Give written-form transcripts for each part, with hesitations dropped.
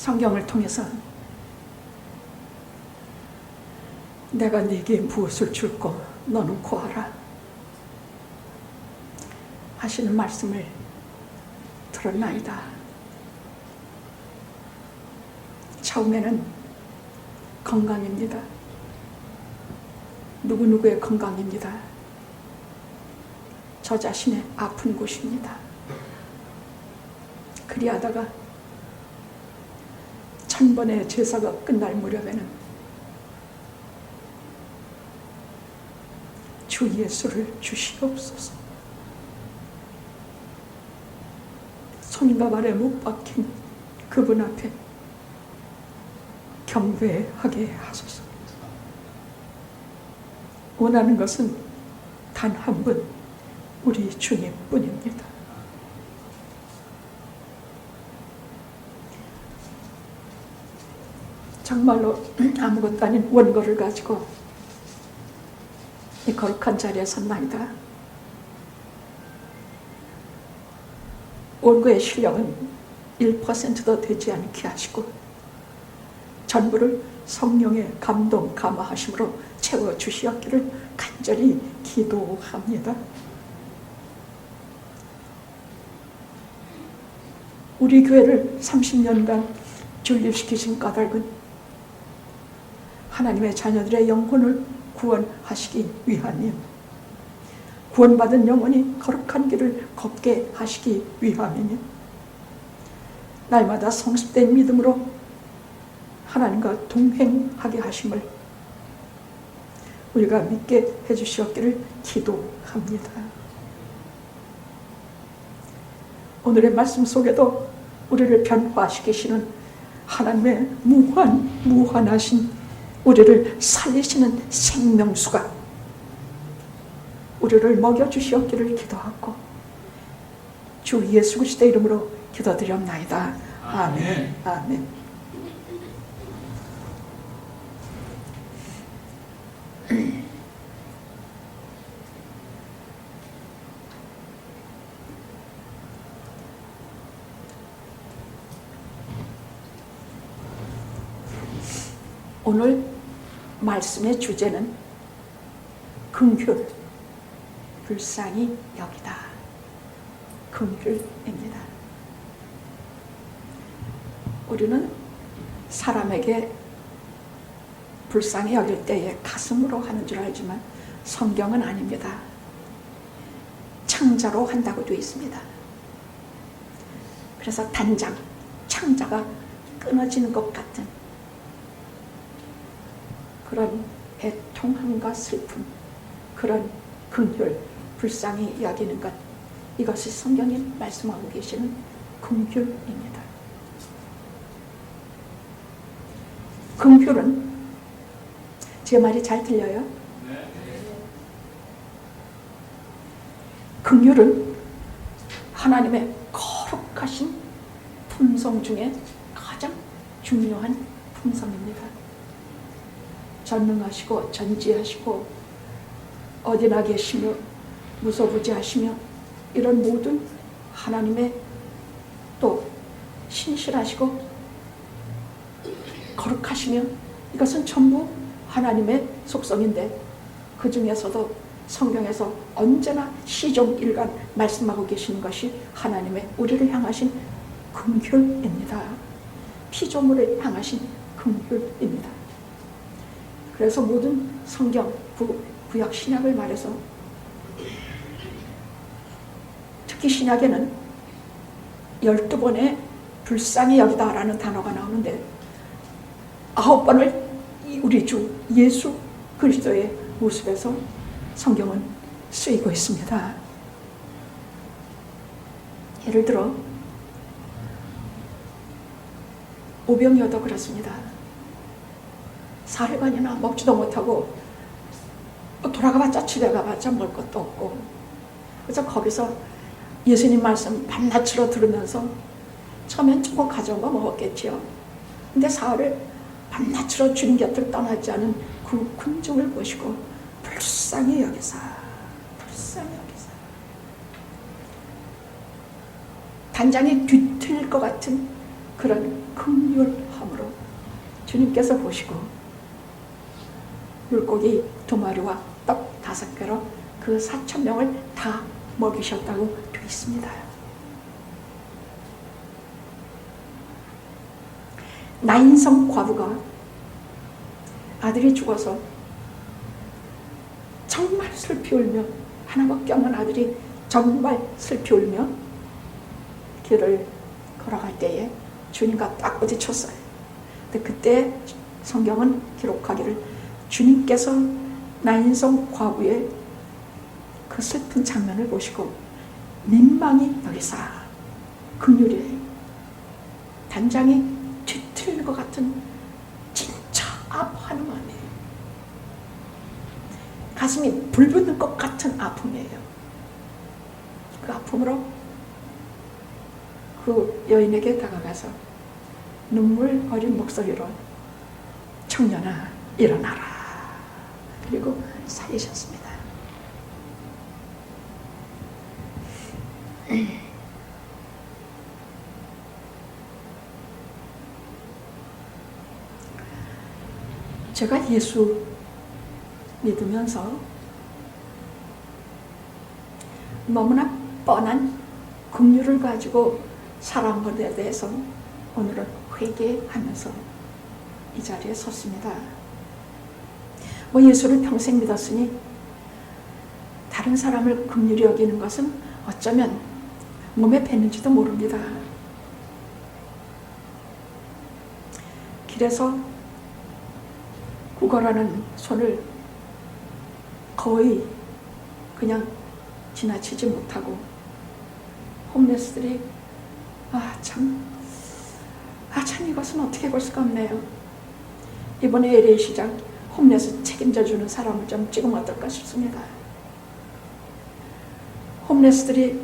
성경을 통해서 내가 네게 무엇을 줄고 너는 구하라 하시는 말씀을 들었나이다. 처음에는 건강입니다. 누구누구의 건강입니다. 저 자신의 아픈 곳입니다. 그리하다가 1000번의 제사가 끝날 무렵에는 주 예수를 주시옵소서. 손과 발에 못 박힌 그분 앞에 경배하게 하소서. 원하는 것은 단 한 분, 우리 주님뿐입니다. 정말로 아무것도 아닌 원고를 가지고 이 거룩한 자리에 섰나이다. 원고의 실력은 1%도 되지 않게 하시고 전부를 성령의 감동 감화하심으로 채워주시었기를 간절히 기도합니다. 우리 교회를 30년간 존립시키신 까닭은 하나님의 자녀들의 영혼을 구원하시기 위함이요, 구원받은 영혼이 거룩한 길을 걷게 하시기 위함이며, 날마다 성숙된 믿음으로 하나님과 동행하게 하심을 우리가 믿게 해주시었기를 기도합니다. 오늘의 말씀 속에도 우리를 변화시키시는 하나님의 무한하신 우리를 살리시는 생명수가 우리를 먹여주시었기를 기도하고 주 예수 그리스도의 이름으로 기도드렸나이다. 아멘. 아멘. 오늘 말씀의 주제는 긍휼, 불쌍히 여기다. 긍휼입니다. 우리는 사람에게 불쌍히 여길 때에 가슴으로 하는 줄 알지만 성경은 아닙니다. 창자로 한다고 되어 있습니다. 그래서 단장, 창자가 끊어지는 것 같은 그런 애통함과 슬픔, 그런 긍휼, 불쌍히 여기는 것, 이것이 성경이 말씀하고 계시는 긍휼입니다. 긍휼은 제 말이 잘 들려요? 네. 긍휼은 하나님의 거룩하신 품성 중에 가장 중요한 품성입니다. 전능하시고 전지하시고 어디나 계시며 무소부지하시며 이런 모든 하나님의 또 신실하시고 거룩하시며 이것은 전부 하나님의 속성인데 그 중에서도 성경에서 언제나 시종일관 말씀하고 계시는 것이 하나님의 우리를 향하신 긍휼입니다. 피조물을 향하신 긍휼입니다. 그래서 모든 성경, 구약 신약을 말해서 특히 신약에는 12번의 불쌍히 여기다라는 단어가 나오는데 9번을 우리 주 예수 그리스도의 모습에서 성경은 쓰이고 있습니다. 예를 들어 오병이어도 그렇습니다. 사흘간이나 먹지도 못하고 돌아가봤자 집에 가봤자 먹을 것도 없고, 그래서 거기서 예수님 말씀 밤낮으로 들으면서 처음엔 조금 가져온 거 먹었겠지요. 근데 사흘을 밤낮으로 주님 곁을 떠나지 않은 그 군중을 보시고 불쌍히 여기사, 불쌍히 여기사. 단장이 뒤틀릴 것 같은 그런 긍휼함으로 주님께서 보시고 물고기 2마리와 떡 5개로 그 4,000명을 다 먹이셨다고 되어 있습니다. 나인성 과부가 아들이 죽어서 정말 슬피 울며, 하나밖에 없는 아들이 정말 슬피 울며 길을 걸어갈 때에 주님과 딱 부딪혔어요. 근데 그때 성경은 기록하기를 주님께서 나인성 과부의 그 슬픈 장면을 보시고 민망히 여기사 긍휼히 단장이 뒤틀릴 것 같은 진짜 아파하는 마음이에요. 가슴이 불붙는 것 같은 아픔이에요. 그 아픔으로 그 여인에게 다가가서 눈물 어린 목소리로 청년아 일어나라. 그리고 살리셨습니다. 제가 예수 믿으면서 너무나 뻔한 긍휼을 가지고 살아온 것에 대해서 오늘은 회개하면서 이 자리에 섰습니다. 예수를 평생 믿었으니 다른 사람을 긍휼히 여기는 것은 어쩌면 몸에 뱉는지도 모릅니다. 길에서 구걸하는 손을 거의 그냥 지나치지 못하고 홈레스들이 참 이것은 어떻게 볼 수가 없네요. 이번에 LA 시장 홈레스 책임져주는 사람을 좀 찍으면 어떨까 싶습니다. 홈레스들이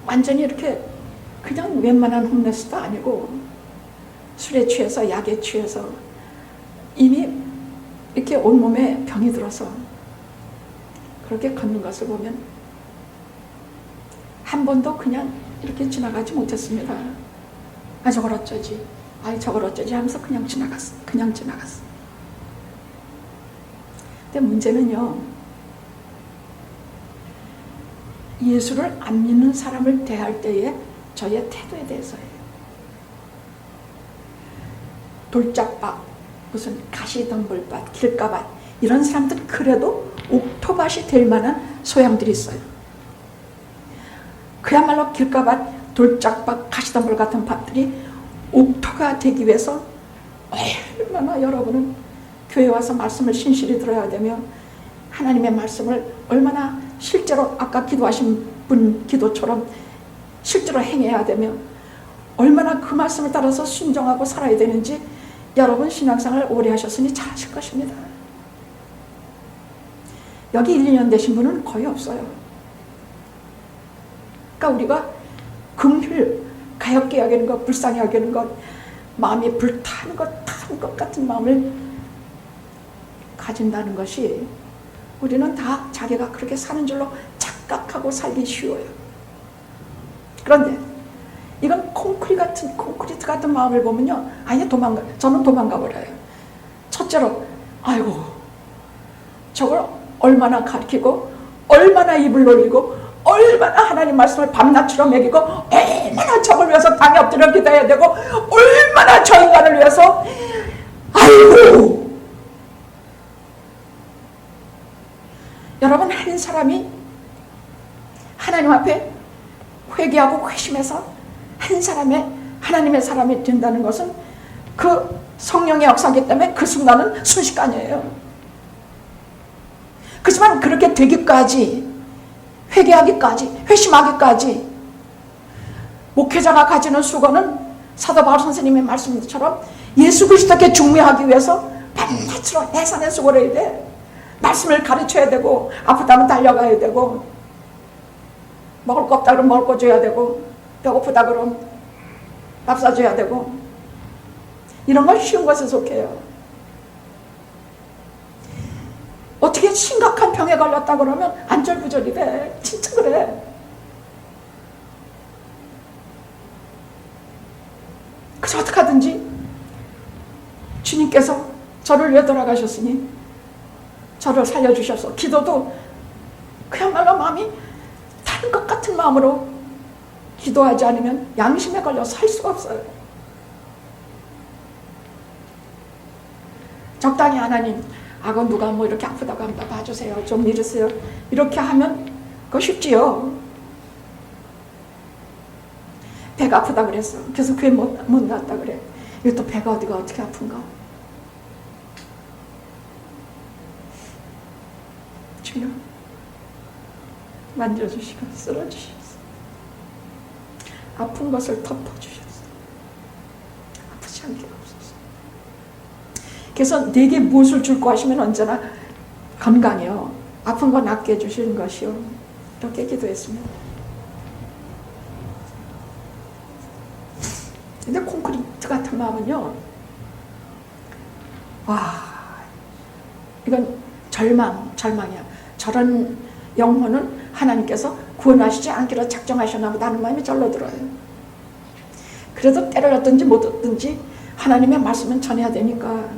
완전히 이렇게 그냥 웬만한 홈레스도 아니고 술에 취해서 약에 취해서 이미 이렇게 온몸에 병이 들어서 그렇게 걷는 것을 보면 한 번도 그냥 이렇게 지나가지 못했습니다. 저걸 어쩌지, 저걸 어쩌지 하면서 그냥 지나갔어. 근데 문제는요, 예수를 안 믿는 사람을 대할 때의 저의 태도에 대해서예요. 돌짝밭, 무슨 가시덤불밭, 길가밭, 이런 사람들 그래도 옥토밭이 될 만한 소양들이 있어요. 그야말로 길가밭, 돌짝밭, 가시덤불 같은 밭들이 옥토가 되기 위해서 얼마나 여러분은 교회 와서 말씀을 신실히 들어야 되며 하나님의 말씀을 얼마나 실제로 아까 기도하신 분 기도처럼 실제로 행해야 되며 얼마나 그 말씀을 따라서 순종하고 살아야 되는지 여러분 신앙생활 오래 하셨으니 잘 아실 것입니다. 여기 1, 2년 되신 분은 거의 없어요. 그러니까 우리가 긍휼, 가엾게 여기는 것, 불쌍히 여기는 것, 마음이 불타는 것, 타는 것 같은 마음을 가진다는 것이 우리는 다 자기가 그렇게 사는 줄로 착각하고 살기 쉬워요. 그런데 이건 콘크리트 같은 마음을 보면요, 아예 저는 도망가 버려요. 첫째로, 저걸 얼마나 가르치고, 얼마나 입을 놀리고, 얼마나 하나님 말씀을 밤낮으로 먹이고, 얼마나 저걸 위해서 땅에 엎드려 기도해야 되고, 얼마나 저 인간을 위해서, 여러분, 한 사람이 하나님 앞에 회개하고 회심해서 한 사람의 하나님의 사람이 된다는 것은 그 성령의 역사이기 때문에 그 순간은 순식간이에요. 그렇지만 그렇게 되기까지, 회개하기까지, 회심하기까지 목회자가 가지는 수고는 사도 바울 선생님의 말씀처럼 예수 그리스도께 중매하기 위해서 밤낮으로 애산의 수고를 해야 돼. 말씀을 가르쳐야 되고, 아프다면 달려가야 되고, 먹을 거 없다 그러면 먹을 거 줘야 되고, 배고프다 그러면 밥 사줘야 되고, 이런 건 쉬운 것에 속해요. 어떻게 심각한 병에 걸렸다 그러면 안절부절이 돼. 진짜 그래. 그래서 어떻게 하든지 주님께서 저를 되돌아가셨으니 저를 살려주셔서 기도도 그야말로 마음이 타는 것 같은 마음으로 기도하지 않으면 양심에 걸려서 할 수가 없어요. 적당히 하나님, 그건 누가 뭐 이렇게 아프다고 합니다. 봐주세요. 좀 믿으세요. 이렇게 하면 그거 쉽지요. 배가 아프다 그랬어. 그래서 교회 못 나왔다 그래. 이것도 배가 어디가 어떻게 아픈가? 주여 만져주시고 쓸어주시옵소서. 아픈 것을 덮어주셔서 아프지 않게 없어서. 그래서 내게 무엇을 줄고 하시면 언제나 건강이요, 아픈 거 낫게 해주시는 것이요, 이렇게 기도했습니다. 근데 콘크리트 같은 마음은요, 와, 이건 절망이야. 저런 영혼은 하나님께서 구원하시지 않기로 작정하셨나 보다 하는 마음이 절로 들어요. 그래도 때를 얻든지 못 얻든지 하나님의 말씀은 전해야 되니까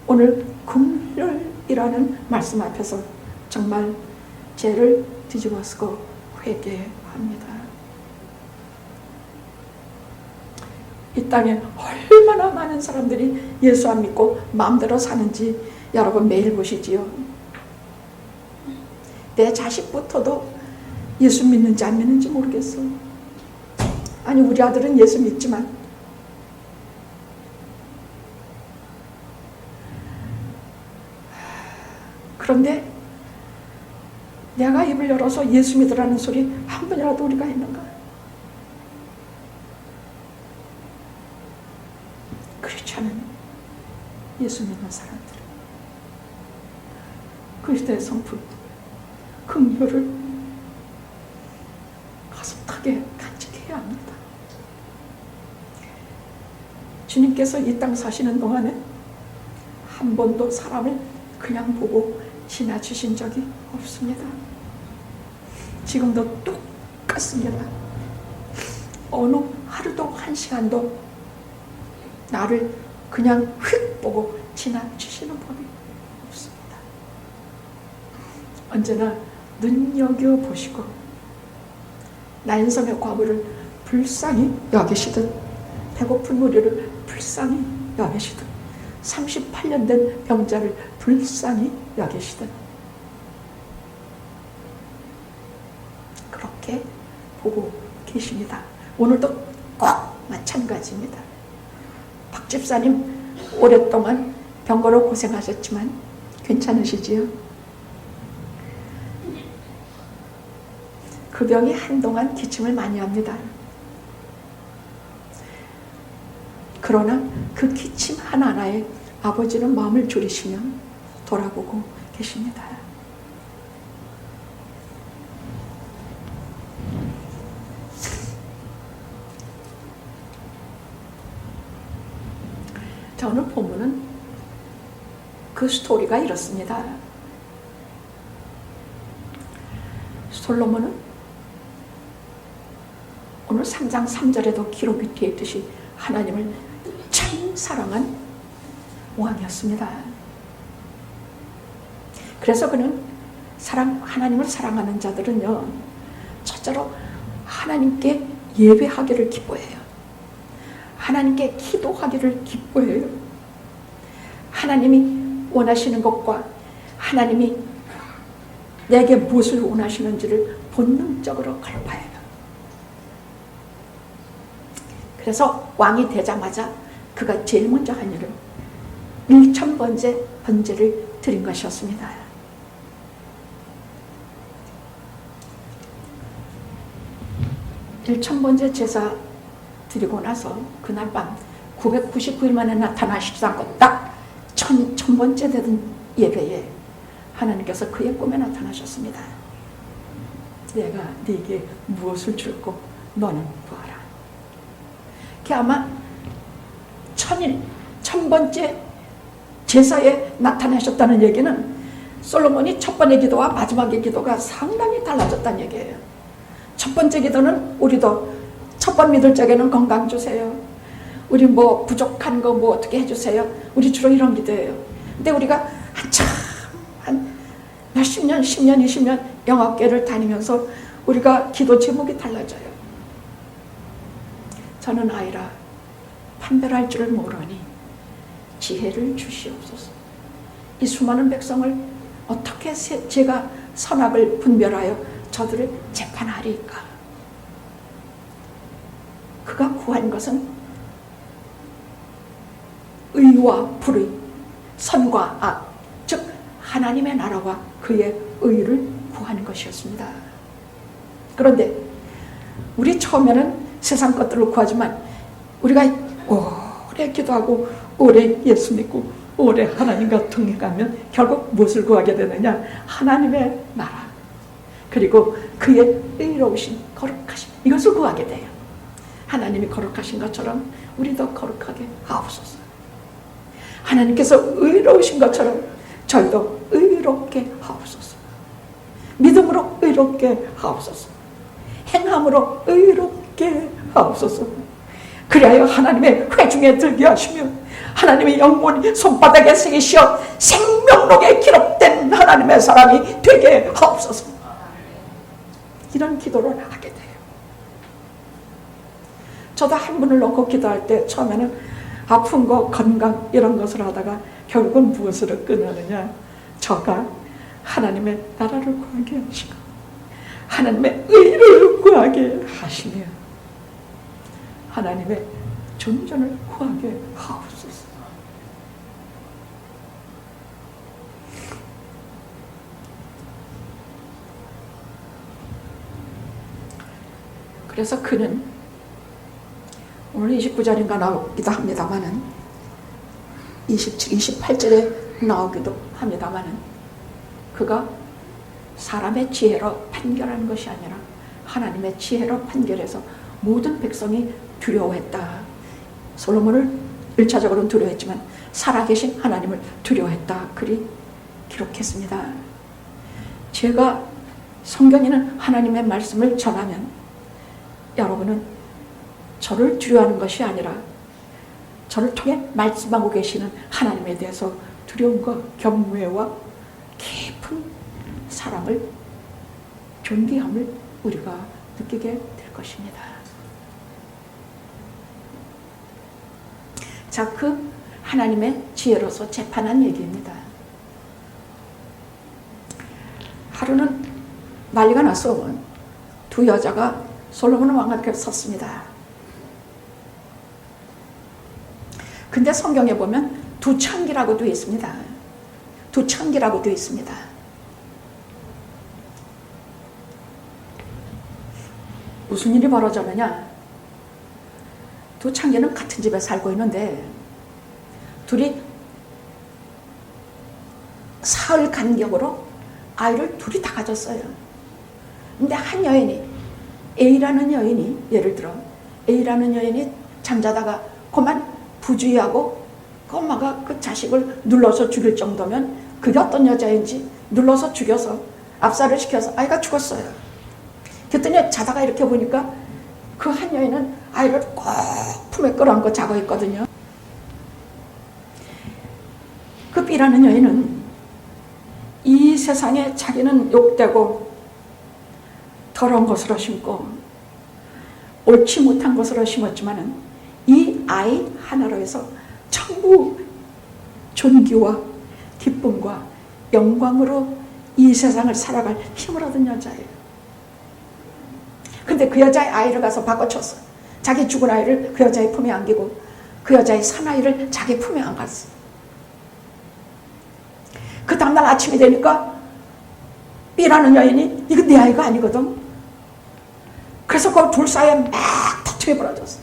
오늘 금요일이라는 말씀 앞에서 정말 죄를 뒤집어 쓰고 회개합니다. 이 땅에 얼마나 많은 사람들이 예수 안 믿고 마음대로 사는지 여러분 매일 보시지요. 내 자식부터도 예수 믿는지 안 믿는지 모르겠어. 아니, 우리 아들은 예수 믿지만 그런데 내가 입을 열어서 예수 믿으라는 소리 한 번이라도 우리가 했는가? 그렇지 않은 예수 믿는 사람들, 그리스도의 성품, 긍휼을 가슴타게 간직해야 합니다. 주님께서 이 땅 사시는 동안에 한 번도 사람을 그냥 보고 지나치신 적이 없습니다. 지금도 똑같습니다. 어느 하루도 한 시간도 나를 그냥 휙 보고 지나치시는 법이 없습니다. 언제나 눈여겨보시고 난성의 과부를 불쌍히 여기시듯, 배고픈 우리를 불쌍히 여기시듯, 38년 된 병자를 불쌍히 여기시듯 그렇게 보고 계십니다. 오늘도 꼭 마찬가지입니다. 박 집사님 오랫동안 병거로 고생하셨지만 괜찮으시지요? 그 병이 한동안 기침을 많이 합니다. 그러나 그 기침 하나하나에 아버지는 마음을 졸이시며 돌아보고 계십니다. 자, 오늘 본문은 그 스토리가 이렇습니다. 솔로몬은 오늘 3장 3절에도 기록이 되어 있듯이 하나님을 참 사랑한 왕이었습니다. 그래서 그는 하나님을 사랑하는 자들은요, 첫째로 하나님께 예배하기를 기뻐해요. 하나님께 기도하기를 기뻐해요. 하나님이 원하시는 것과 하나님이 내게 무엇을 원하시는지를 본능적으로 갈파해요. 그래서 왕이 되자마자 그가 제일 먼저 한 일은 1000번째 번제를 드린 것이었습니다. (1000번째) 제사 드리고 나서 그날 밤 999일 만에 나타나시지 않고 딱 1000번째 되던 예배에 하나님께서 그의 꿈에 나타나셨습니다. 내가 네게 무엇을 줄고 너는 보아라. 그게 아마 1000번째 제사에 나타나셨다는 얘기는 솔로몬이 첫 번째 기도와 마지막의 기도가 상당히 달라졌다는 얘기예요. 첫 번째 기도는 우리도 첫 무조건 믿을 적에는 건강 주세요. 우리 뭐 부족한 거 뭐 어떻게 해주세요. 우리 주로 이런 기도예요. 근데 우리가 한참 한 몇십 년, 10년, 20년 영업계를 다니면서 우리가 기도 제목이 달라져요. 저는 아이라 판별할 줄을 모르니 지혜를 주시옵소서. 이 수많은 백성을 어떻게 제가 선악을 분별하여 저들을 재판하리까. 그가 구한 것은 의와 불의, 선과 악, 즉 하나님의 나라와 그의 의를 구하는 것이었습니다. 그런데 우리 처음에는 세상 것들을 구하지만 우리가 오래 기도하고 오래 예수 믿고 오래 하나님과 통해가면 결국 무엇을 구하게 되느냐? 하나님의 나라 그리고 그의 의로우신 거룩하신 이것을 구하게 돼요. 하나님이 거룩하신 것처럼 우리도 거룩하게 하옵소서. 하나님께서 의로우신 것처럼 저희도 의롭게 하옵소서. 믿음으로 의롭게 하옵소서. 행함으로 의롭게 하옵소서. 그리하여 하나님의 회중에 들게 하시며 하나님의 영원히 손바닥에 새기시어 생명록에 기록된 하나님의 사람이 되게 하옵소서. 이런 기도를 하게 돼요. 저도 한 분을 놓고 기도할 때 처음에는 아픈 거, 건강 이런 것을 하다가 결국은 무엇으로 끝나느냐? 저가 하나님의 나라를 구하게 하시고 하나님의 의를 구하게 하시며 하나님의 존전을 구하게 하옵소서. 그래서 그는 오늘 29절인가 나오기도 합니다만은 27, 28절에 나오기도 합니다만은 그가 사람의 지혜로 판결하는 것이 아니라 하나님의 지혜로 판결해서 모든 백성이 두려워했다. 솔로몬을 1차적으로는 두려워했지만 살아계신 하나님을 두려워했다. 그리 기록했습니다. 제가 성경에는 하나님의 말씀을 전하면 여러분은 저를 두려워하는 것이 아니라 저를 통해 말씀하고 계시는 하나님에 대해서 두려움과 경외와 깊은 사랑을, 존귀함을 우리가 느끼게 될 것입니다. 자, 그 하나님의 지혜로서 재판한 얘기입니다. 하루는 난리가 났어. 두 여자가 솔로몬 왕 앞에 섰습니다. 근데 성경에 보면 두창기라고 되어 있습니다. 두창기라고 되어 있습니다. 무슨 일이 벌어졌느냐? 두 창기는 같은 집에 살고 있는데 둘이 사흘 간격으로 아이를 둘이 다 가졌어요. 근데 한 여인이 A라는 여인이 예를 들어 A라는 여인이 잠자다가 그만 부주의하고 그 엄마가 그 자식을 눌러서 죽일 정도면 그게 어떤 여자인지 눌러서 죽여서 압살을 시켜서 아이가 죽었어요. 그랬더니 자다가 이렇게 보니까 그 한 여인은 아이를 꼭 품에 끌어안고 자고 있거든요. 그 B라는 여인은 이 세상에 자기는 욕되고 더러운 것으로 심고 옳지 못한 것으로 심었지만은 이 아이 하나로 해서 전부 존귀와 기쁨과 영광으로 이 세상을 살아갈 힘을 얻은 여자예요. 근데 그 여자의 아이를 가서 바꿔쳤어. 자기 죽은 아이를 그 여자의 품에 안기고 그 여자의 사나이를 자기 품에 안갔어. 그 다음날 아침이 되니까 B라는 여인이 이거 내 아이가 아니거든. 그래서 그 둘 사이에 막 다툼이 벌어졌어.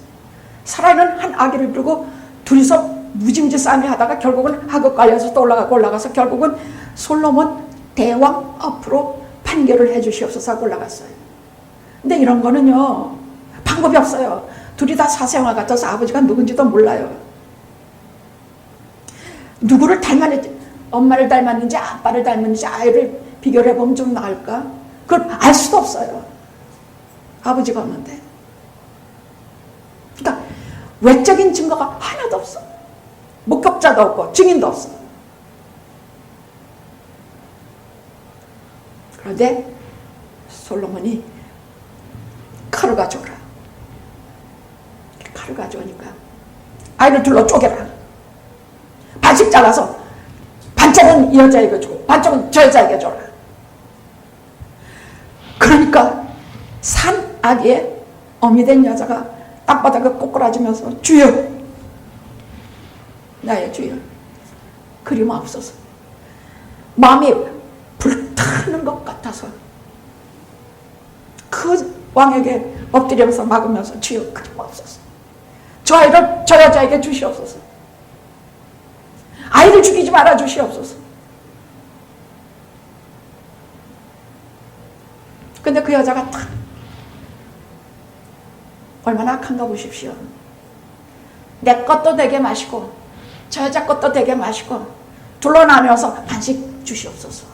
살아있는 한 아기를 두고 둘이서 무지무지 싸움을 하다가 결국은 하급 관리에서 또 올라가서 결국은 솔로몬 대왕 앞으로 판결을 해주시옵소서 하고 올라갔어요. 근데 이런 거는요 방법이 없어요. 둘이 다 사생활 같아서 아버지가 누군지도 몰라요. 누구를 닮았는지, 엄마를 닮았는지 아빠를 닮았는지 아이를 비교를 해보면 좀 나을까? 그걸 알 수도 없어요. 아버지가 없는데. 외적인 증거가 하나도 없어. 목격자도 없고 증인도 없어. 그런데 솔로몬이 칼을 가져오라. 칼을 가져오니까 아이를 둘러 쪼개라. 반씩 잘라서 반쪽은 이 여자에게 주고 반쪽은 저 여자에게 줘라. 그러니까 산 아기에 어미 된 여자가 땅바닥에 꼬꾸라지면서 주여, 나의 주여, 그림없어서 마음이 불타는 것 같아서 그 왕에게 엎드려서 막으면서 주여, 그림없어서 저 아이를 저 여자에게 주시옵소서. 아이를 죽이지 말아 주시옵소서. 근데 그 여자가 탁, 얼마나 악한가 보십시오. 내 것도 되게 마시고 저 여자 것도 되게 마시고 둘로 나누어서 반씩 주시옵소서.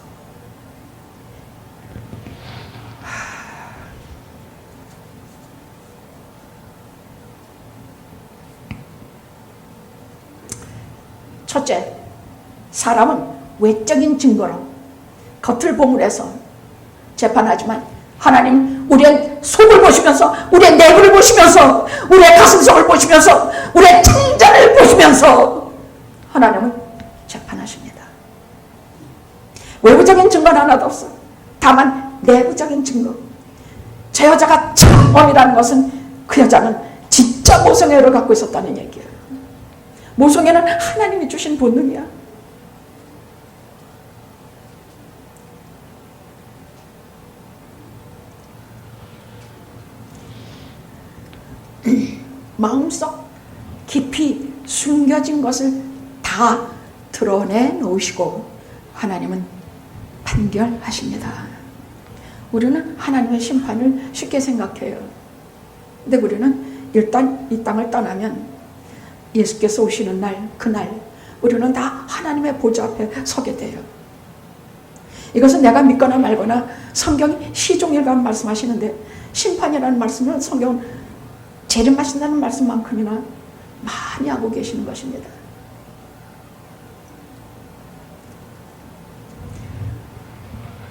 첫째, 사람은 외적인 증거로 겉을 보물해서 재판하지만 하나님 우리의 속을 보시면서 우리의 내부를 보시면서 우리의 가슴속을 보시면서 우리의 창자를 보시면서 하나님은 재판하십니다. 외부적인 증거는 하나도 없어. 다만 내부적인 증거. 저 여자가 참범이라는 것은 그 여자는 진짜 모성애를 갖고 있었다는 얘기예요. 모성애는 하나님이 주신 본능이야. 마음속 깊이 숨겨진 것을 다 드러내 놓으시고 하나님은 판결하십니다. 우리는 하나님의 심판을 쉽게 생각해요. 근데 우리는 일단 이 땅을 떠나면 예수께서 오시는 날, 그날 우리는 다 하나님의 보좌 앞에 서게 돼요. 이것은 내가 믿거나 말거나 성경이 시종일관 말씀하시는데 심판이라는 말씀은 성경은 재림하신다는 말씀만큼이나 많이 하고 계시는 것입니다.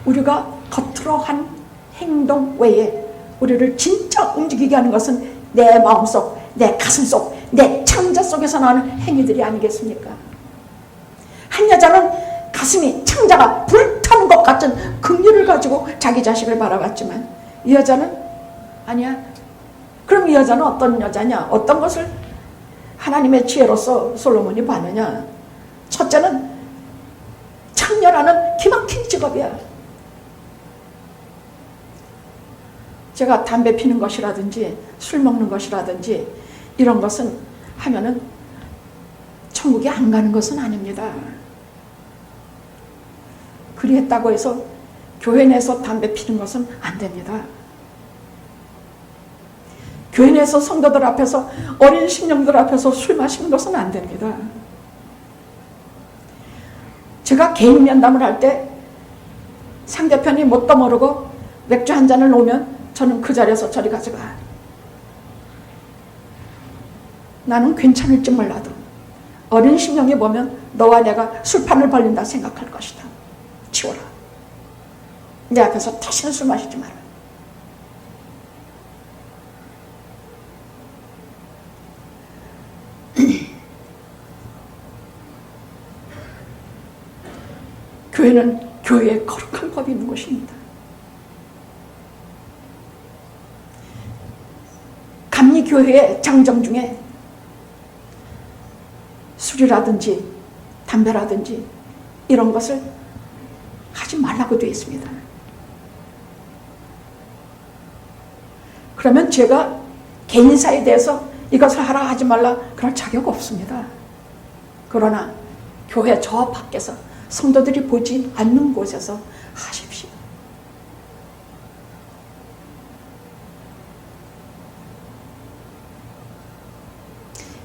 우리가 겉으로 한 행동 외에 우리를 진짜 움직이게 하는 것은 내 마음속, 내 가슴속, 내 창자 속에서 나오는 행위들이 아니겠습니까? 한 여자는 가슴이, 창자가 불타는 것 같은 긍휼을 가지고 자기 자식을 바라봤지만 이 여자는 아니야. 그럼 이 여자는 어떤 여자냐? 어떤 것을 하나님의 지혜로서 솔로몬이 봤느냐? 첫째는 창녀라는 기막힌 직업이야. 제가 담배 피는 것이라든지 술 먹는 것이라든지 이런 것은 하면은 천국에 안 가는 것은 아닙니다. 그리했다고 해서 교회 내에서 담배 피는 것은 안 됩니다. 교회 내에서 성도들 앞에서 어린 신령들 앞에서 술 마시는 것은 안 됩니다. 제가 개인 면담을 할 때 상대편이 뭣도 모르고 맥주 한 잔을 놓으면 저는 그 자리에서 저리 가져가. 나는 괜찮을지 몰라도 어린 신령이 보면 너와 내가 술판을 벌린다 생각할 것이다. 치워라. 내 앞에서 다시는 술 마시지 마라. 교회는 교회에 거룩한 법이 있는 것입니다. 감리교회의 장정 중에 술이라든지 담배라든지 이런 것을 하지 말라고 되어 있습니다. 그러면 제가 개인사에 대해서 이것을 하라 하지 말라 그럴 자격 없습니다. 그러나 교회 저 밖에서 성도들이 보지 않는 곳에서 하십시오.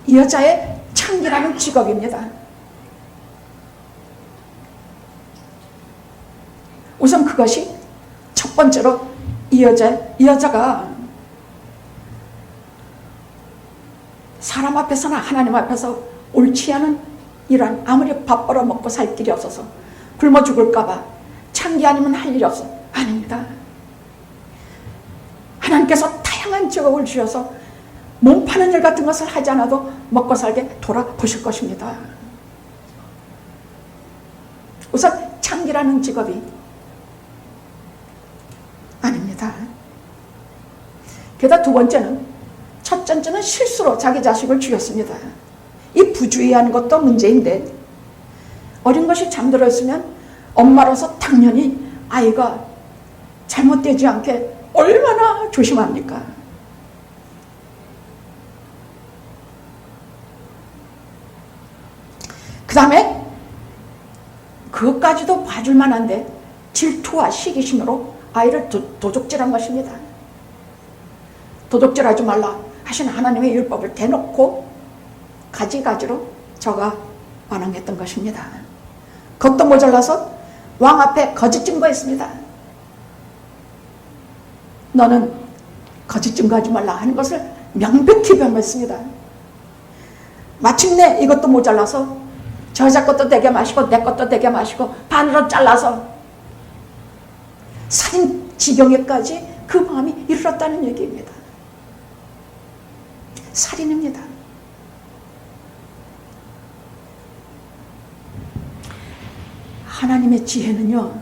이 여자의 창기라는 직업입니다. 우선 그것이 첫 번째로 이 여자가 사람 앞에서나 하나님 앞에서 옳지 않은 이런 아무리 밥 벌어 먹고 살 길이 없어서 굶어 죽을까봐 창기 아니면 할 일이 없어. 아닙니다. 하나님께서 다양한 직업을 주셔서 몸 파는 일 같은 것을 하지 않아도 먹고 살게 돌아보실 것입니다. 우선 창기라는 직업이 아닙니다. 게다가 두 번째는, 첫째는 실수로 자기 자식을 죽였습니다. 이 부주의한 것도 문제인데, 어린 것이 잠들어 있으면 엄마로서 당연히 아이가 잘못되지 않게 얼마나 조심합니까? 그 다음에 그것까지도 봐줄 만한데 질투와 시기심으로 아이를 도둑질한 것입니다. 도둑질하지 말라 하신 하나님의 율법을 대놓고 가지가지로 저가 반항했던 것입니다. 그것도 모자라서 왕 앞에 거짓 증거했습니다. 너는 거짓 증거하지 말라 하는 것을 명백히 변했습니다. 마침내 이것도 모자라서 저자 것도 되게 마시고 내 것도 되게 마시고 반으로 잘라서 살인 지경에까지 그 마음이 이르렀다는 얘기입니다. 살인입니다. 하나님의 지혜는요,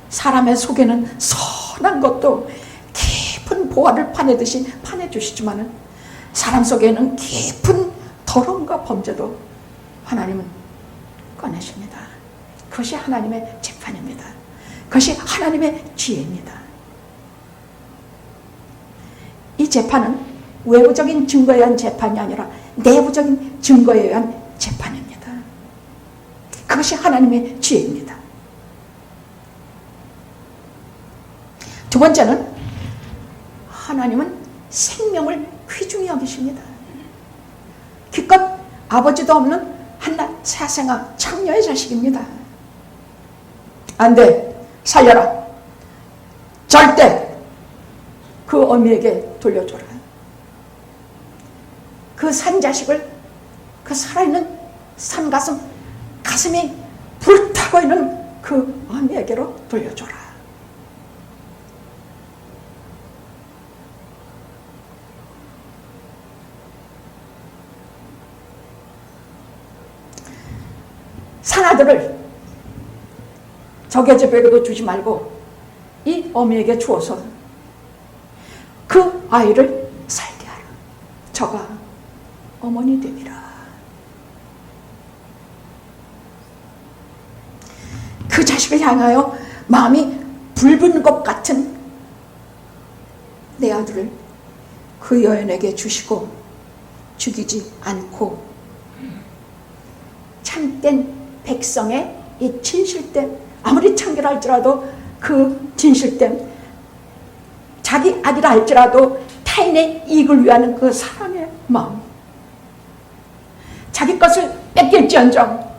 사람의 속에는 선한 것도 깊은 보화를 파내듯이 파내주시지만은 사람 속에는 깊은 더러움과 범죄도 하나님은 꺼내십니다. 그것이 하나님의 재판입니다. 그것이 하나님의 지혜입니다. 이 재판은 외부적인 증거에 의한 재판이 아니라 내부적인 증거에 의한 재판입니다. 그것이 하나님의 지혜입니다. 두 번째는, 하나님은 생명을 귀중히 여기십니다. 기껏 아버지도 없는 한낱 사생아 창녀의 자식입니다. 안 돼, 살려라. 절대 그 어미에게 돌려줘라. 그 산 자식을, 그 살아있는 산 가슴이 불타고 있는 그 어미에게로 돌려줘라. 산아들을 적의 집에게도 주지 말고 이 어미에게 주어서 그 아이를 살게 하라. 저가 어머니 됨이라. 그 자식을 향하여 마음이 붉은 것 같은 내 아들을 그 여인에게 주시고 죽이지 않고 참된 백성의 이 진실됨, 아무리 창기라 할지라도 그 진실됨, 자기 아기라 할지라도 타인의 이익을 위하는 그 사람의 마음, 자기 것을 뺏길지언정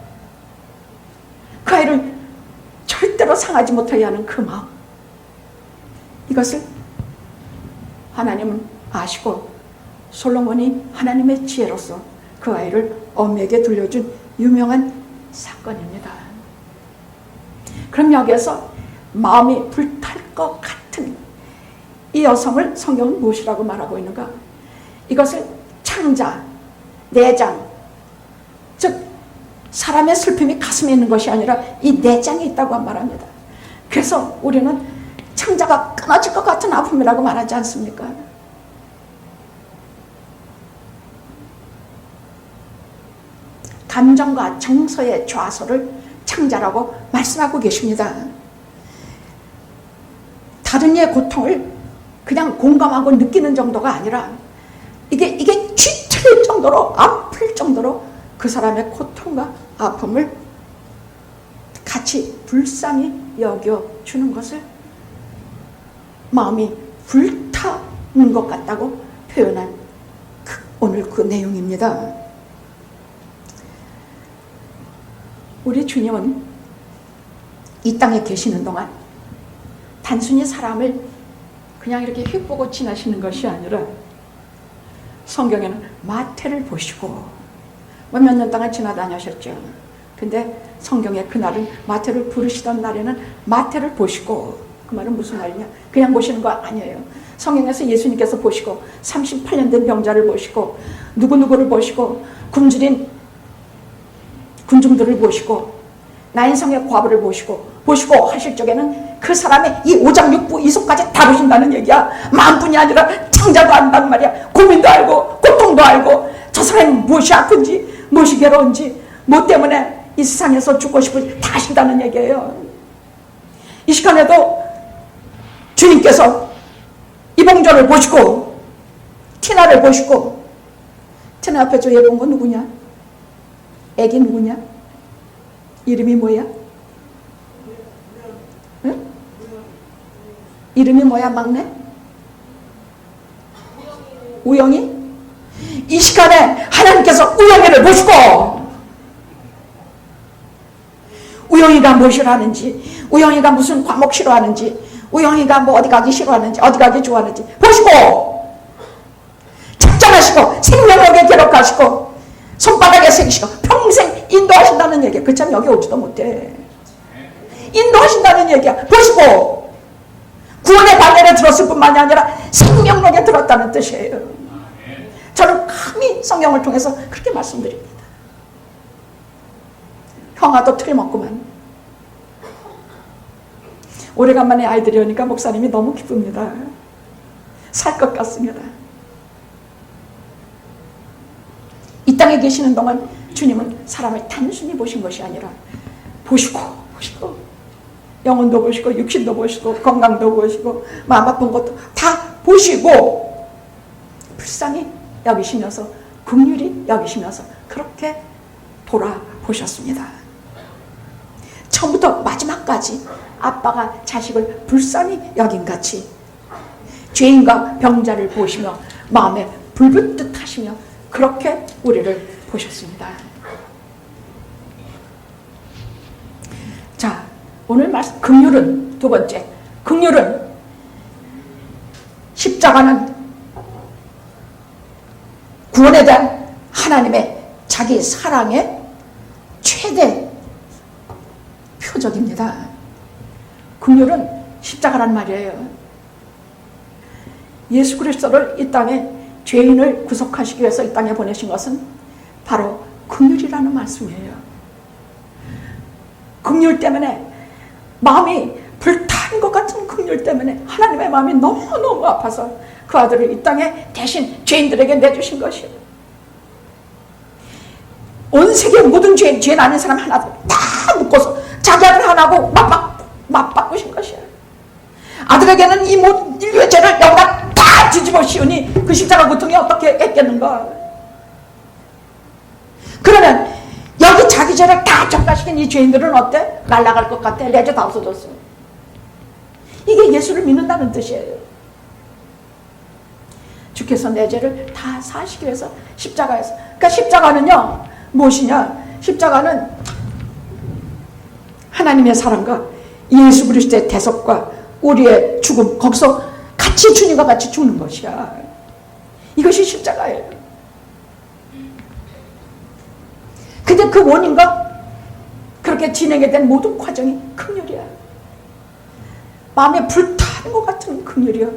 그 아이를 절대로 상하지 못하게 하는 그 마음, 이것을 하나님은 아시고 솔로몬이 하나님의 지혜로서 그 아이를 어미에게 돌려준 유명한 사건입니다. 그럼 여기에서 마음이 불탈 것 같은 이 여성을 성경은 무엇이라고 말하고 있는가? 이것을 창자, 내장, 즉 사람의 슬픔이 가슴에 있는 것이 아니라 이 내장에 있다고 말합니다. 그래서 우리는 창자가 끊어질 것 같은 아픔이라고 말하지 않습니까? 감정과 정서의 좌소를 창자라고 말씀하고 계십니다. 다른 이의 고통을 그냥 공감하고 느끼는 정도가 아니라 이게 뒤틀릴 정도로, 아플 정도로 그 사람의 고통과 아픔을 같이 불쌍히 여겨주는 것을 마음이 불타는 것 같다고 표현한 오늘 그 내용입니다. 우리 주님은 이 땅에 계시는 동안 단순히 사람을 그냥 이렇게 휙보고 지나시는 것이 아니라 성경에는 마태를 보시고 몇 년 동안 지나다니셨죠. 근데 성경에 그날은 마태를 부르시던 날에는 마태를 보시고, 그 말은 무슨 말이냐? 그냥 보시는 거 아니에요. 성경에서 예수님께서 보시고 38년 된 병자를 보시고 누구누구를 보시고 굶주린 군중들을 보시고 나인성의 과부를 보시고 하실 적에는 그 사람의 이 오장육부 이속까지 다 보신다는 얘기야. 마음뿐이 아니라 창자도 안단 말이야. 고민도 알고 고통도 알고 저 사람이 무엇이 아픈지 무엇이 괴로운지 뭐 때문에 이 세상에서 죽고 싶은지 다 아신다는 얘기예요. 이 시간에도 주님께서 이봉조를 보시고 티나를 보시고, 티나 앞에 저 예쁜 거 누구냐? 애기 누구냐? 이름이 뭐야? 응? 이름이 뭐야, 막내? 우영이? 이 시간에 하나님께서 우영이를 보시고, 우영이가 무엇을 하는지, 우영이가 무슨 과목 싫어하는지, 우영이가 뭐 어디 가기 싫어하는지, 어디 가기 좋아하는지 보시고, 작정하시고 생명력에 기록하시고 손바닥에 새기시고 평생 인도하신다는 얘기야. 그참 여기 오지도 못해. 인도하신다는 얘기야. 보시고 구원의 반열에 들었을 뿐만이 아니라 생명력에 들었다는 뜻이에요. 저는 감히 성경을 통해서 그렇게 말씀드립니다. 형아도 틀림없구만. 오래간만에 아이들이 오니까 목사님이 너무 기쁩니다. 살 것 같습니다. 이 땅에 계시는 동안 주님은 사람을 단순히 보신 것이 아니라 보시고 영혼도 보시고 육신도 보시고 건강도 보시고 마음 아픈 것도 다 보시고 불쌍히 여기시면서 긍휼히 여기시면서 그렇게 돌아보셨습니다. 처음부터 마지막까지 아빠가 자식을 불쌍히 여긴같이 죄인과 병자를 보시며 마음에 불붙듯 하시며 그렇게 우리를 보셨습니다. 자, 오늘 말씀 긍휼은 두 번째, 긍휼은 십자가는 구원에 대한 하나님의 자기 사랑의 최대 표적입니다. 긍휼은 십자가란 말이에요. 예수 그리스도를 이 땅에 죄인을 구속하시기 위해서 이 땅에 보내신 것은 바로 긍휼이라는 말씀이에요. 긍휼 때문에 마음이 불타는 것 같은 긍휼 때문에 하나님의 마음이 너무너무 아파서 그 아들을 이 땅에 대신 죄인들에게 내주신 것이에요. 온 세계 모든 죄 아닌 사람 하나 다 묶어서 자기 아들 하나고 맞바꾸신 것이에요. 아들에게는 이 모든 인류의 죄를 영광 다 뒤집어 씌우니 그 십자가 고통이 어떻게 했겠는가. 그러면 여기 자기 죄를 다 전가시킨 이 죄인들은 어때? 날아갈 것 같아. 내 죄 다 없어졌어. 이게 예수를 믿는다는 뜻이에요. 주께서 내 죄를 다 사시기 위해서 십자가에서. 그러니까 십자가는요 무엇이냐? 십자가는 하나님의 사랑과 예수 그리스도의 대속과 우리의 죽음, 거기서 같이 주님과 같이 죽는 것이야. 이것이 십자가예요. 근데 그 원인과 그렇게 진행이 된 모든 과정이 긍휼이야. 마음에 불타는 것 같은 긍휼이야.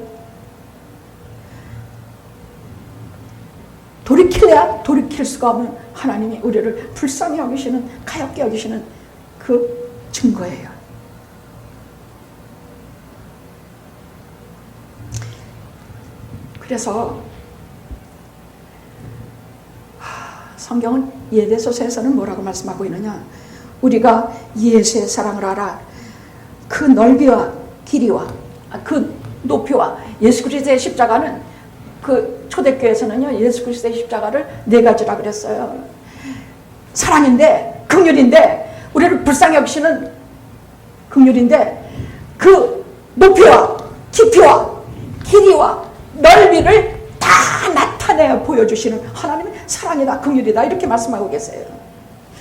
돌이킬래야 돌이킬 수가 없는 하나님이 우리를 불쌍히 여기시는, 가엾게 여기시는 그 증거예요. 그래서 성경은 예배소서에서는 뭐라고 말씀하고 있느냐? 우리가 예수의 사랑을 알아. 그 넓이와 길이와 그 높이와 예수 그리스도의 십자가는 그 초대교회에서는요 예수 그리스도의 십자가를 네 가지라 그랬어요. 사랑인데 긍휼인데 우리를 불쌍히 여기시는 긍휼인데 그 높이와 깊이와 길이와 넓이를 다 나타내 보여주시는 하나님의 사랑이다, 긍휼이다 이렇게 말씀하고 계세요.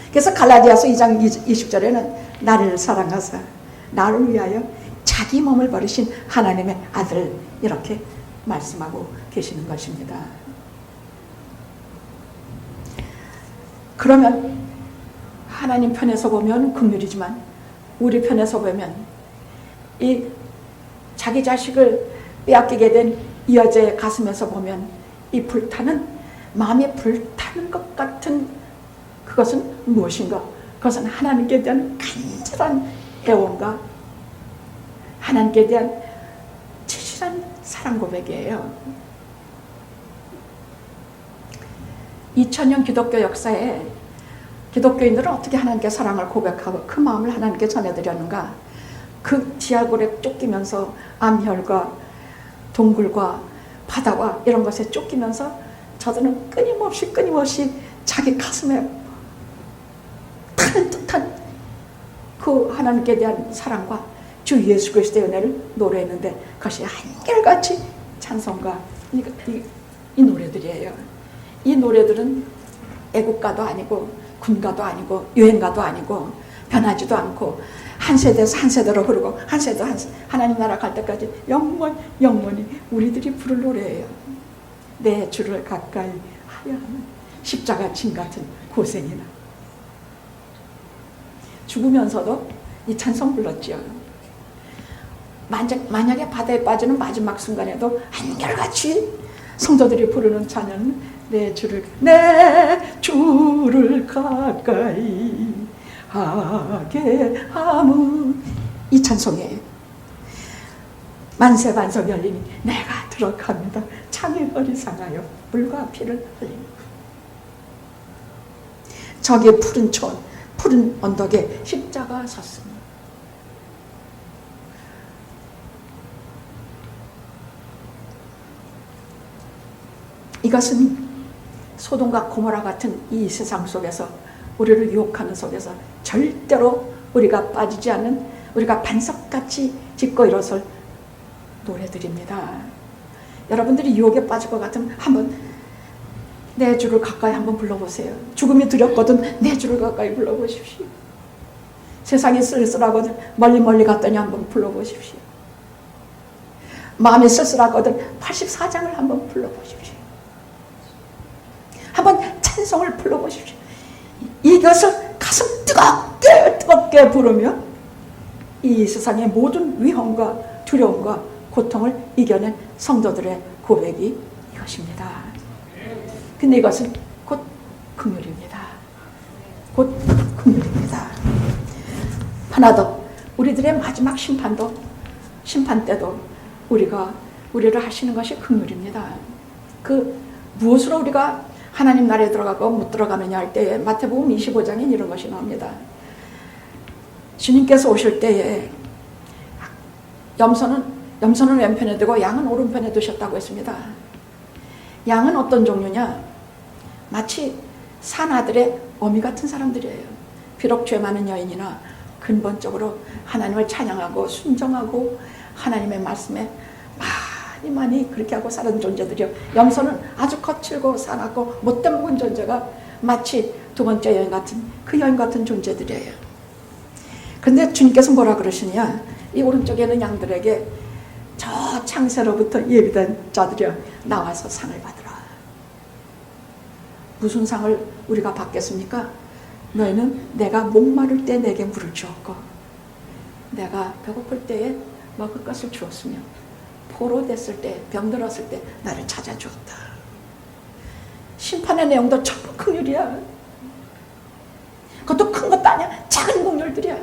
그래서 갈라디아서 2장 20절에는 나를 사랑하사 나를 위하여 자기 몸을 버리신 하나님의 아들 이렇게 말씀하고 계시는 것입니다. 그러면 하나님 편에서 보면 긍휼이지만 우리 편에서 보면 이 자기 자식을 빼앗기게 된 이 여자의 가슴에서 보면 이 불타는, 마음이 불타는 것 같은 그것은 무엇인가? 그것은 하나님께 대한 간절한 애원과 하나님께 대한 진실한 사랑 고백이에요. 2000년 기독교 역사에 기독교인들은 어떻게 하나님께 사랑을 고백하고 그 마음을 하나님께 전해드렸는가? 그 지하골에 쫓기면서 암혈과 동굴과 바다와 이런 것에 쫓기면서 저들은 끊임없이 자기 가슴에 타는 듯한 그 하나님께 대한 사랑과 주 예수 그리스도의 은혜를 노래했는데 그것이 한결같이 찬송가 이 노래들이에요. 이 노래들은 애국가도 아니고 군가도 아니고 유행가도 아니고 변하지도 않고 한 세대에서 한 세대로 흐르고 한 세대 하나님 나라 갈 때까지 영원히 우리들이 부를 노래예요. 내 주를 가까이 하여 하는 십자가 짐 같은 고생이나. 죽으면서도 이 찬송 불렀지요. 만약에 바다에 빠지는 마지막 순간에도 한결같이 성도들이 부르는 찬양은 내 주를 가까이 하게 함은 이 찬송이에요. 만세 반석 열리니 내가 들어갑니다. 창의 허리 상하여 물과 피를 흘리니 저기 푸른 촌 푸른 언덕에 십자가 섰으니 이것은 소돔과 고모라 같은 이 세상 속에서 우리를 유혹하는 속에서 절대로 우리가 빠지지 않는, 우리가 반석같이 짚고 일어설 노래들입니다. 여러분들이 유혹에 빠질 것 같으면 한번 내 주를 가까이 한번 불러보세요. 죽음이 두렵거든 내 주를 가까이 불러보십시오. 세상이 쓸쓸하거든 멀리 갔더니 한번 불러보십시오. 마음이 쓸쓸하거든 84장을 한번 불러보십시오. 한번 찬송을 불러보십시오. 이것을 가슴 뜨겁게 부르며 이 세상의 모든 위험과 두려움과 고통을 이겨낸 성도들의 고백이 이것입니다. 근데 이것은 곧 긍휼입니다. 곧 긍휼입니다. 하나 더, 우리들의 마지막 심판 때도 우리를 하시는 것이 긍휼입니다. 그 무엇으로 우리가 하나님 나라에 들어가고 못 들어가느냐 할 때에 마태복음 25장에 이런 것이 나옵니다. 주님께서 오실 때에 염소는 왼편에 두고 양은 오른편에 두셨다고 했습니다. 양은 어떤 종류냐? 마치 산아들의 어미 같은 사람들이에요. 비록 죄 많은 여인이나 근본적으로 하나님을 찬양하고 순종하고 하나님의 말씀에 많이 그렇게 하고 사는 존재들이요. 염소는 아주 거칠고 사납고 못돼 먹은 존재가 마치 두 번째 여인 같은 그 여인 같은 존재들이에요. 그런데 주님께서 뭐라 그러시냐? 이 오른쪽에 있는 양들에게 저 창세로부터 예비된 자들이여 나와서 상을 받으라. 무슨 상을 우리가 받겠습니까? 너희는 내가 목마를 때 내게 물을 주었고 내가 배고플 때에 먹을 것을 주었으며 포로됐을 때 병들었을 때 나를 찾아주었다. 심판의 내용도 전부 긍휼이야. 그것도 큰 것도 아니야. 작은 긍휼들이야.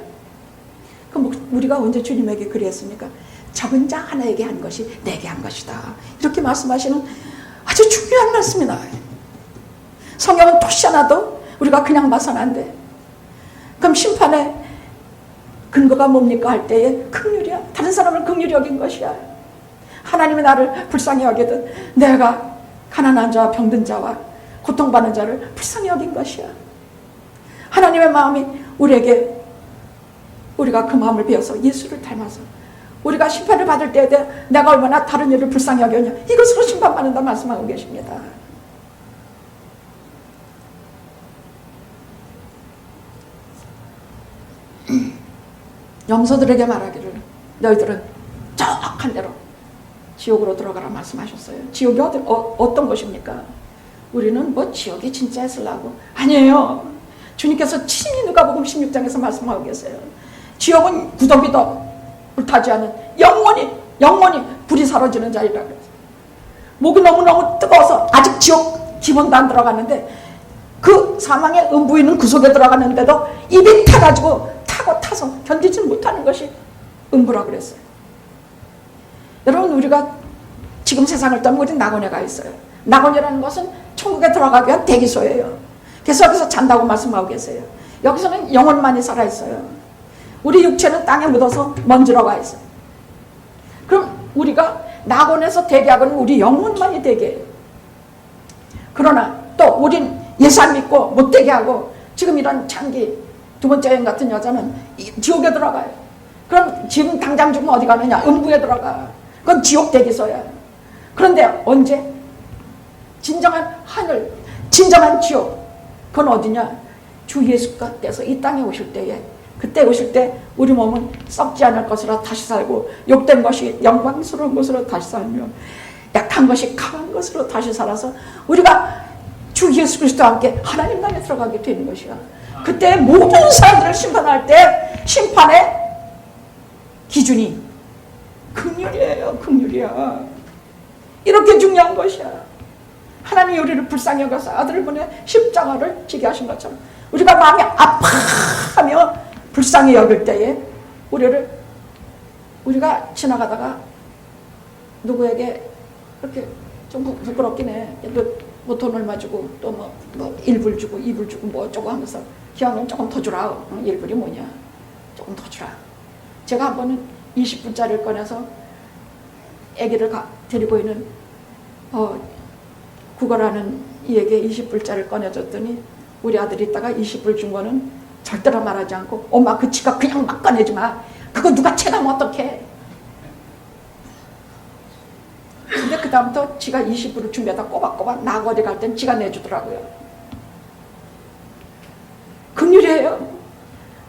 그럼 우리가 언제 주님에게 그랬습니까? 적은 자 하나에게 한 것이 내게 한 것이다. 이렇게 말씀하시는 아주 중요한 말씀이다. 성경은 토시 하나도 우리가 그냥 봐서는 안 돼. 그럼 심판의 근거가 뭡니까 할 때에 긍휼이야. 다른 사람을 긍휼히 여긴 것이야. 하나님이 나를 불쌍히 여기든 내가 가난한 자와 병든 자와 고통받는 자를 불쌍히 여긴 것이야. 하나님의 마음이 우리가 그 마음을 배워서 예수를 닮아서 우리가 심판을 받을 때에 내가 얼마나 다른 일을 불쌍히 여겼냐 이것으로 심판받는다 말씀하고 계십니다. 염소들에게 말하기를 너희들은 정확한 대로 지옥으로 들어가라 말씀하셨어요. 지옥이 어떤 것입니까? 우리는 뭐 지옥이 진짜 있으려고. 아니에요. 주님께서 친히 누가복음 16장에서 말씀하고 계세요. 지옥은 구더기도 불타지 않은 영원히 불이 사라지는 자리라 그랬어요. 목이 너무너무 뜨거워서 아직 지옥 기본도 안 들어갔는데 그 사망의 음부인은 그 속에 들어갔는데도 입이 타서 견디지 못하는 것이 음부라 그랬어요. 여러분, 우리가 지금 세상을 떠나면 우리 낙원에 가 있어요. 낙원이라는 것은 천국에 들어가기 위한 대기소예요. 그래서 여기서 잔다고 말씀하고 계세요. 여기서는 영혼만이 살아있어요. 우리 육체는 땅에 묻어서 먼지로 가 있어요. 그럼 우리가 낙원에서 대기하고는 우리 영혼만이 대기해요. 그러나 또 우린 예수 안 믿고 못 대기하고 지금 이런 장기 두 번째 여인 같은 여자는 지옥에 들어가요. 그럼 지금 당장 죽으면 어디 가느냐? 음부에 들어가. 그건 지옥 대기소야. 그런데 언제? 진정한 하늘, 진정한 지옥, 그건 어디냐? 주 예수께서 이 땅에 오실 때에, 그때 오실 때 우리 몸은 썩지 않을 것으로 다시 살고 욕된 것이 영광스러운 것으로 다시 살며 약한 것이 강한 것으로 다시 살아서 우리가 주 예수 그리스도와 함께 하나님 나라에 들어가게 되는 것이야. 그때 모든 사람들을 심판할 때 심판의 기준이 긍휼이에요. 긍휼이야. 이렇게 중요한 것이야. 하나님이 우리를 불쌍히 여겨서 아들을 보내 십자가를 지게 하신 것처럼 우리가 마음이 아파하며 불쌍히 여길 때에 우리가 지나가다가 누구에게 이렇게 좀 부끄럽긴 해. 뭐 돈 얼마 주고 또 뭐 1불 주고 2불 주고 뭐 어쩌고 하면서 기왕이면 조금 더 주라. 1불이 뭐냐. 조금 더 주라. 제가 한 번은 20불짜리를 꺼내서 아기를 데리고 있는 국어라는 이에게 20불짜리를 꺼내줬더니 우리 아들이 있다가 20불 준 거는 절대로 말하지 않고 엄마 그 지갑 그냥 막 꺼내지 마. 그거 누가 채가면 어떡해. 근데 그 다음부터 지가 20불을 준비하다 꼬박꼬박 나하고 어디 갈 땐 지가 내주더라고요. 긍휼이에요.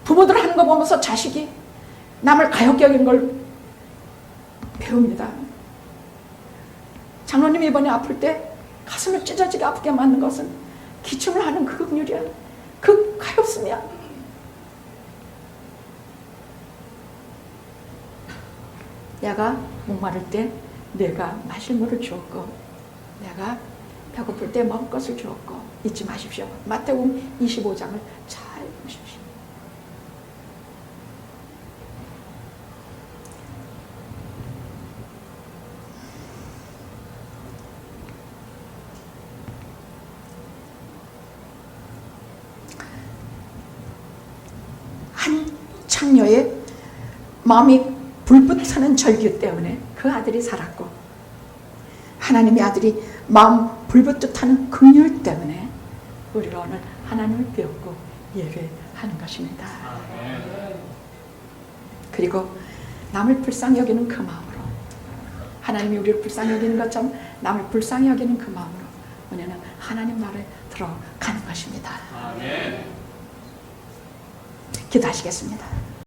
부모들 하는 거 보면서 자식이 남을 가엾게 여기는 걸 배웁니다. 장로님이 이번에 아플 때 가슴을 찢어지게 아프게 만든 것은 기침을 하는 그 긍휼이야. 그 가엾음이야. 내가 목마를 때 내가 마실 물을 주었고 내가 배고플 때 먹을 것을 주었고 잊지 마십시오. 마태복음 25장을 잘 보십시오. 한 창녀의 마음이 불붙는 절규 때문에 그 아들이 살았고 하나님의 아들이 마음 불붙듯하는 긍휼 때문에 우리가 오늘 하나님을 배웠고 예배하는 것입니다. 그리고 남을 불쌍히 여기는 그 마음으로 하나님이 우리를 불쌍히 여기는 것처럼 남을 불쌍히 여기는 그 마음으로 우리는 하나님 나라에 들어가는 것입니다. 기도하시겠습니다.